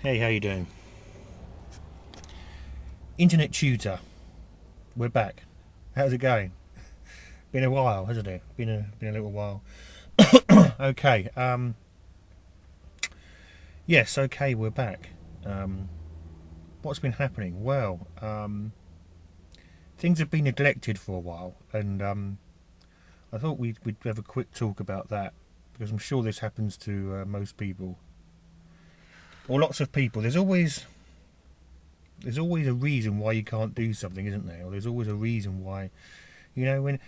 Hey, how you doing? Internet Tutor. We're back. How's it going? Been a while, hasn't it? Been a little while. Okay. Yes. Okay. We're back. Um, what's been happening? Well, things have been neglected for a while, and I thought we'd have a quick talk about that because I'm sure this happens to most people or lots of people. There's always a reason why you can't do something, isn't there? Or there's always a reason why. When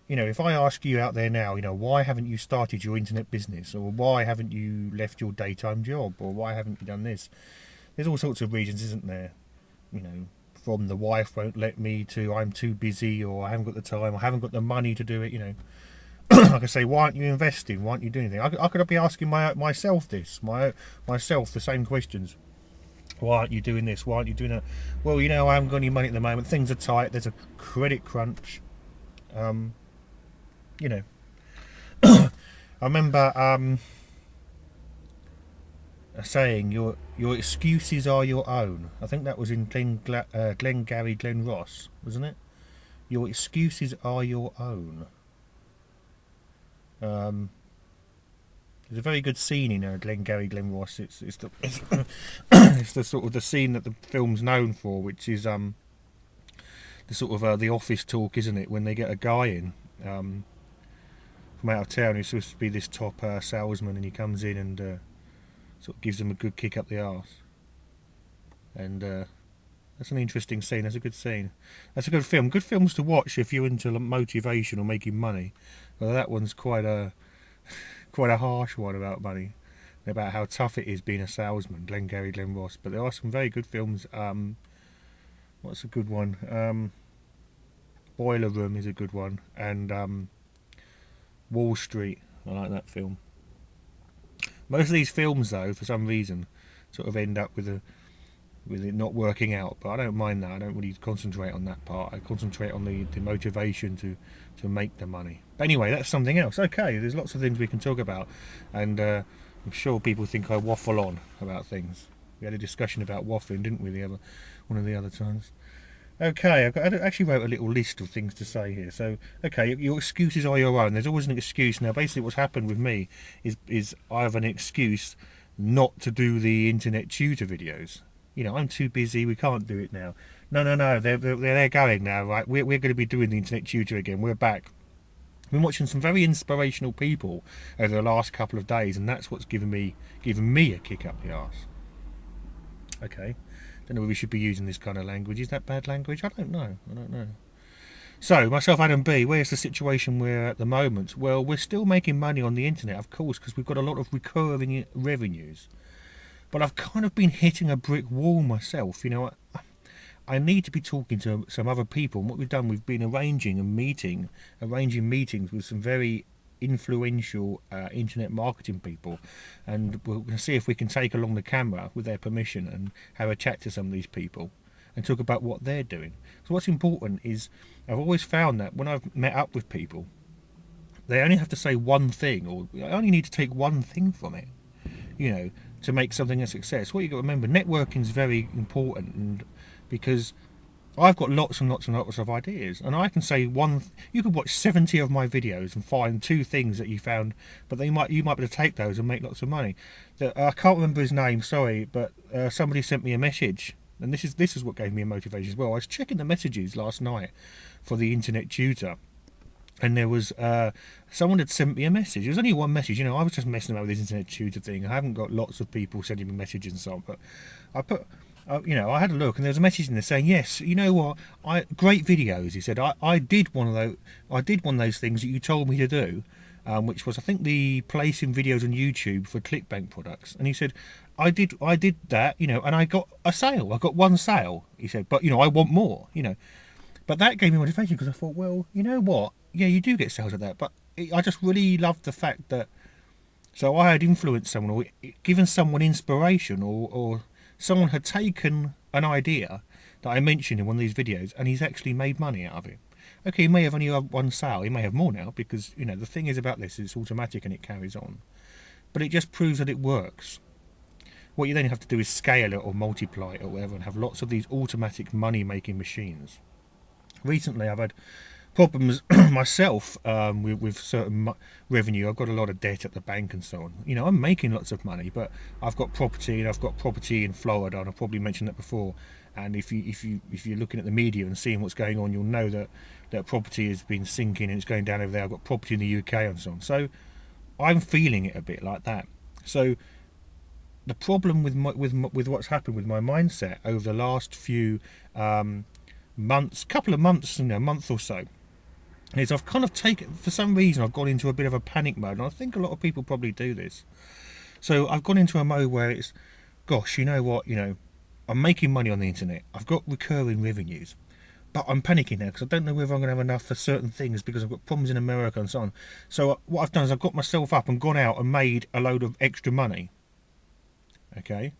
if I ask you out there now, why haven't you started your internet business, or why haven't you left your daytime job, or why haven't you done this? There's all sorts of reasons, isn't there? You know, from the wife won't let me to I'm too busy, or I haven't got the time, or I haven't got the money to do it. Like I say, why aren't you investing? Why aren't you doing anything? I could be asking myself myself the same questions. Why aren't you doing this? Why aren't you doing that? Well, I haven't got any money at the moment. Things are tight. There's a credit crunch. Um, you know, I remember a saying, "Your excuses are your own." I think that was in Glen Ross, wasn't it? Your excuses are your own. Um, there's a very good scene in Glen Ross. It's the sort of the scene that the film's known for, which is the sort of the office talk, isn't it? When they get a guy in from out of town who's supposed to be this top salesman, and he comes in and sort of gives them a good kick up the arse. And that's an interesting scene. That's a good scene. That's a good film. Good films to watch if you're into motivation or making money. Well, that one's quite a harsh one about money, about how tough it is being a salesman. Glen Ross. But there are some very good films. What's a good one? Boiler Room is a good one, and Wall Street. I like that film. Most of these films, though, for some reason, sort of end up with it not working out. But I don't mind that. I don't really concentrate on that part. I concentrate on the motivation to make the money. But anyway, that's something else. Okay, there's lots of things we can talk about, and I'm sure people think I waffle on about things. We had a discussion about waffling, didn't we? One of the other times. Okay, I actually wrote a little list of things to say here. So, okay, your excuses are your own. There's always an excuse. Now, basically, what's happened with me is I have an excuse not to do the internet tutor videos. I'm too busy. We can't do it now. No. They're going now, right? We're going to be doing the internet tutor again. We're back. I've been watching some very inspirational people over the last couple of days, and that's what's given me a kick up the arse. Okay. Don't know if we should be using this kind of language. Is that bad language? I don't know. So, myself, Adam B, where's the situation we're at the moment? Well, we're still making money on the internet, of course, because we've got a lot of recurring revenues. But I've kind of been hitting a brick wall myself. I need to be talking to some other people. And what we've done, we've been arranging meetings with some very influential internet marketing people, and we're going to see if we can take along the camera with their permission and have a chat to some of these people and talk about what they're doing. So what's important is, I've always found that when I've met up with people, they only have to say one thing, or I only need to take one thing from it, to make something a success. What you've got to remember, networking is very important, and because I've got lots and lots and lots of ideas, and I can say you could watch 70 of my videos and find two things that you found, but you might be able to take those and make lots of money. I can't remember his name, sorry, but somebody sent me a message, and this is what gave me a motivation as well. I was checking the messages last night for the internet tutor, and there was someone had sent me a message. It was only one message. I was just messing about with this internet tutor thing. I haven't got lots of people sending me messages and so on, but I had a look, and there was a message in there saying, yes, you know what, great videos. He said, I did one of those things that you told me to do, which was, I think, the placing videos on YouTube for ClickBank products. And he said, I did that, and I got a sale. I got one sale. He said, but I want more. But that gave me motivation, because I thought, well, you know what, yeah, you do get sales at that, but I just really loved the fact that, so I had influenced someone, or given someone inspiration, or someone had taken an idea that I mentioned in one of these videos, and he's actually made money out of it. Okay, he may have only had one sale, he may have more now, because the thing is about this, it's automatic and it carries on. But it just proves that it works. what you then have to do is scale it or multiply it or whatever, and have lots of these automatic money making machines. Recently I've had problems myself with certain revenue. I've got a lot of debt at the bank and so on. You know, I'm making lots of money, but I've got property, and I've got property in Florida, and I've probably mentioned that before. And if you're looking at the media and seeing what's going on, you'll know that property has been sinking and it's going down over there. I've got property in the UK and so on. So I'm feeling it a bit like that. So the problem with what's happened with my mindset over the last few months, couple of months, month or so, is I've kind of taken, for some reason, I've gone into a bit of a panic mode, and I think a lot of people probably do this. So I've gone into a mode where it's, gosh, you know what, I'm making money on the internet, I've got recurring revenues, but I'm panicking now because I don't know whether I'm going to have enough for certain things because I've got problems in America and so on. So what I've done is I've got myself up and gone out and made a load of extra money. Okay,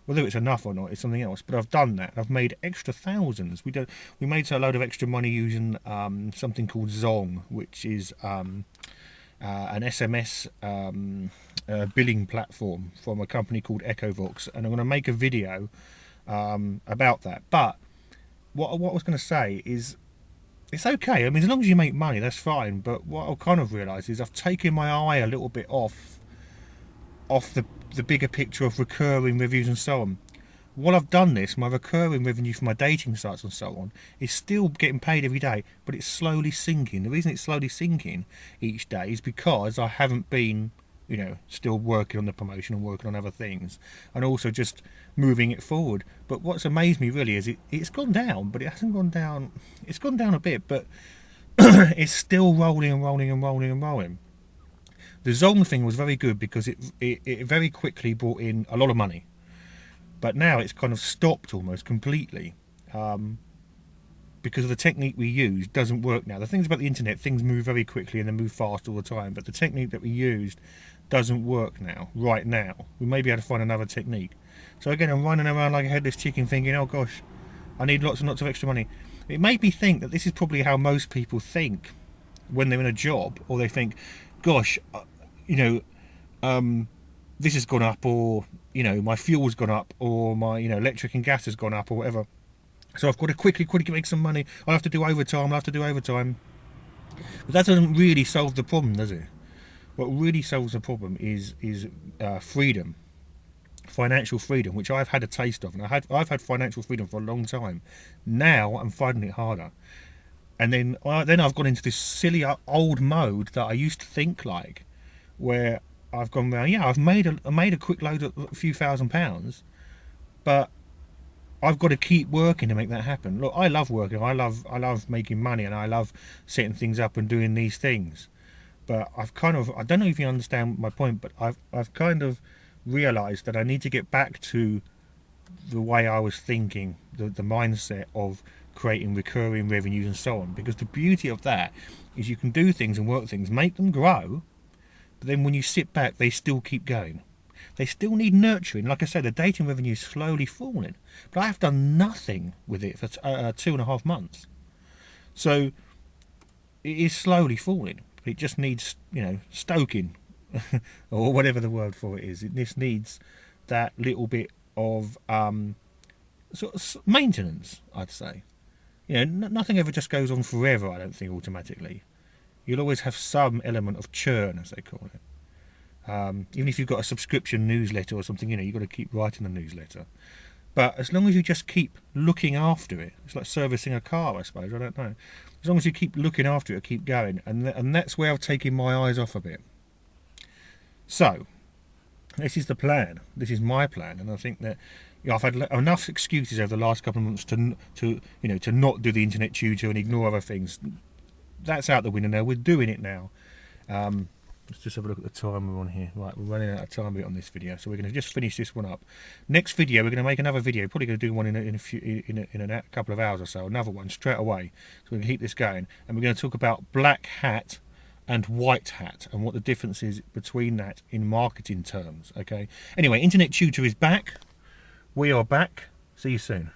whether it's enough or not is something else, but I've done that. I've made extra thousands. We made a load of extra money using something called Zong, which is an SMS billing platform from a company called Echovox, and I'm going to make a video about that. But what I was going to say is, it's okay. I mean, as long as you make money, that's fine. But what I've kind of realised is I've taken my eye a little bit off the bigger picture of recurring reviews and so on. While I've done this, my recurring revenue for my dating sites and so on is still getting paid every day, but it's slowly sinking. The reason it's slowly sinking each day is because I haven't been, still working on the promotion and working on other things, and also just moving it forward. But what's amazed me really is it's gone down, but it hasn't gone down. It's gone down a bit, but it's still rolling and rolling and rolling and rolling. The Zong thing was very good because it very quickly brought in a lot of money. But now it's kind of stopped almost completely because of the technique we use doesn't work now. The things about the internet, things move very quickly and they move fast all the time. But the technique that we used doesn't work now, right now. We may be able to find another technique. So again, I'm running around like a headless chicken thinking, oh gosh, I need lots and lots of extra money. It made me think that this is probably how most people think when they're in a job, or they think, gosh, this has gone up, or my fuel's gone up, or my electric and gas has gone up, or whatever. So I've got to quickly make some money. I'll have to do overtime. But that doesn't really solve the problem, does it? What really solves the problem is freedom, financial freedom, which I've had a taste of, and I've had financial freedom for a long time. Now I'm finding it harder. And then I've gone into this silly old mode that I used to think like, where I've gone around, I've made a quick load of a few £1,000s, but I've got to keep working to make that happen. Look, I love working, I love making money, and I love setting things up and doing these things. But I don't know if you understand my point, but I've kind of realised that I need to get back to the way I was thinking, the mindset of creating recurring revenues and so on. Because the beauty of that is you can do things and work things, make them grow, but then when you sit back, they still keep going. They still need nurturing. Like I said, the dating revenue is slowly falling, but I have done nothing with it for 2.5 months. So it is slowly falling. It just needs, stoking, or whatever the word for it is. It just needs that little bit of sort of maintenance, I'd say. Nothing ever just goes on forever, I don't think, automatically. You'll always have some element of churn, as they call it. Even if you've got a subscription newsletter or something, you've got to keep writing the newsletter. But as long as you just keep looking after it, it's like servicing a car, I suppose, I don't know. As long as you keep looking after it, keep going. And that's where I've taken my eyes off a bit. So, this is the plan. This is my plan. And I think that I've had enough excuses over the last couple of months to not do the internet tutor and ignore other things. That's out the window now. We're doing it now. Let's just have a look at the time we're on here. Right, we're running out of time on this video, so we're going to just finish this one up. Next video, we're going to make another video. Probably going to do one in a couple of hours or so. Another one straight away. So we're going to keep this going, and we're going to talk about black hat and white hat and what the difference is between that in marketing terms. Okay. Anyway, Internet Tutor is back. We are back. See you soon.